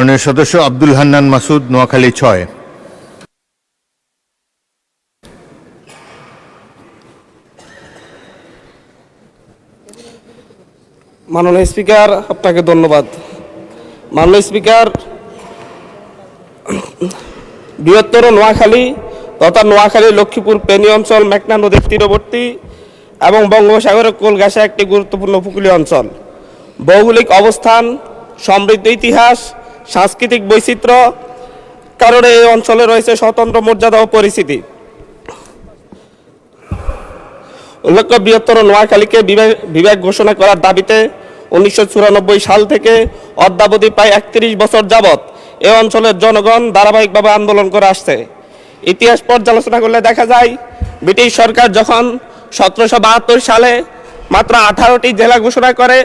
মাননীয় সদস্য আব্দুল হান্নান মাসুদ, নোয়াখালী ৬। মাননীয় স্পিকার, আপনাকে ধন্যবাদ। মাননীয় স্পিকার, বৃহত্তর নোয়াখালী তথা নোয়াখালী লক্ষ্মীপুর ফেনী অঞ্চল মেঘনা নদীর তীরবর্তী এবং বঙ্গোপসাগরের কোল ঘেঁষা একটি গুরুত্বপূর্ণ উপকূলীয় অঞ্চল। ভৌগোলিক অবস্থান, সমৃদ্ধ ইতিহাস, সাংস্কৃতিক বৈচিত্র্য কারণে এই অঞ্চলে রয়েছে স্বতন্ত্র মর্যাদা ও পরিচিতি। উল্লেখ্য, বৃহত্তর নোয়াখালীকে বিভাগ ঘোষণা করার দাবিতে 1994 সাল থেকে অদ্যাবধি প্রায় 31 বছর যাবৎ এ অঞ্চলের জনগণ ধারাবাহিকভাবে আন্দোলন করে আসছে। ইতিহাস পর্যালোচনা করলে দেখা যায়, ব্রিটিশ সরকার যখন 1772 সালে মাত্র 18টি জেলা ঘোষণা করে,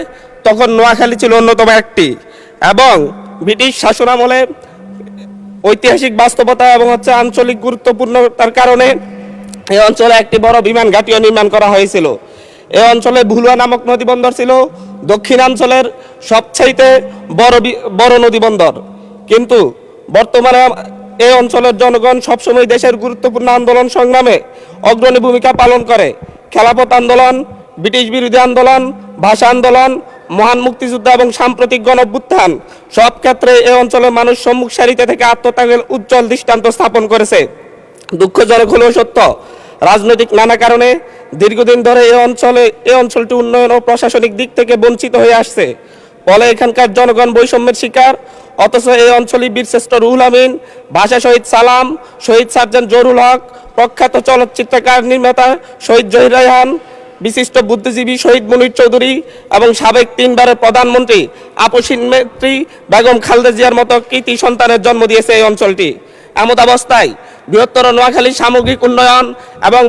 তখন নোয়াখালী ছিল অন্যতম একটি। এবং ব্রিটিশ শাসনামলে ঐতিহাসিক বাস্তবতা এবং আঞ্চলিক গুরুত্বপূর্ণতার কারণে এই অঞ্চলে একটি বড় বিমান ঘাঁটিও নির্মাণ করা হয়েছিল। এই অঞ্চলে ভুলুয়া নামক নদীবন্দর ছিল দক্ষিণাঞ্চলের সবচাইতে বড় নদীবন্দর। কিন্তু বর্তমানে এই অঞ্চলের জনগণ সবসময় দেশের গুরুত্বপূর্ণ আন্দোলন সংগ্রামে অগ্রণী ভূমিকা পালন করে। খেলাফত আন্দোলন, ব্রিটিশ বিরোধী আন্দোলন, ভাষা আন্দোলন, মহান মুক্তিযুদ্ধ এবং সাম্প্রতিক গণঅভ্যুত্থান সব ক্ষেত্রে এই অঞ্চলের মানুষ সম্মুখ সারিতে থেকে আত্মত্যাগের উজ্জ্বল দৃষ্টান্ত স্থাপন করেছে। দুঃখজনক হলেও সত্য, রাজনৈতিক নানা কারণে দীর্ঘদিন ধরে এই অঞ্চলটি উন্নয়ন ও প্রশাসনিক দিক থেকে বঞ্চিত হয়ে আসছে। ফলে এখানকার জনগণ বৈষম্যের শিকার। অথচ এই অঞ্চলে বীরশ্রেষ্ঠ রুহুল আমিন, ভাষা শহীদ সালাম, শহীদ সার্জেন্ট জহুরুল হক, প্রখ্যাত চলচ্চিত্রকার নির্মাতা শহীদ জহির রায়হান, বিশিষ্ট বুদ্ধিজীবী শহীদ মুনীর চৌধুরী এবং সাবেক 3 বারের প্রধানমন্ত্রী আপসীন নেত্রী বেগম খালেদা জিয়ার মতো কৃতি সন্তানের জন্ম দিয়েছে এই অঞ্চলটি। এমত অবস্থায় বৃহত্তর নোয়াখালী সামগ্রিক উন্নয়ন এবং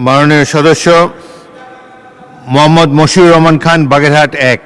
মাননীয় সদস্য মোহাম্মদ মশিউর রহমান খান, বাগেরহাট ১।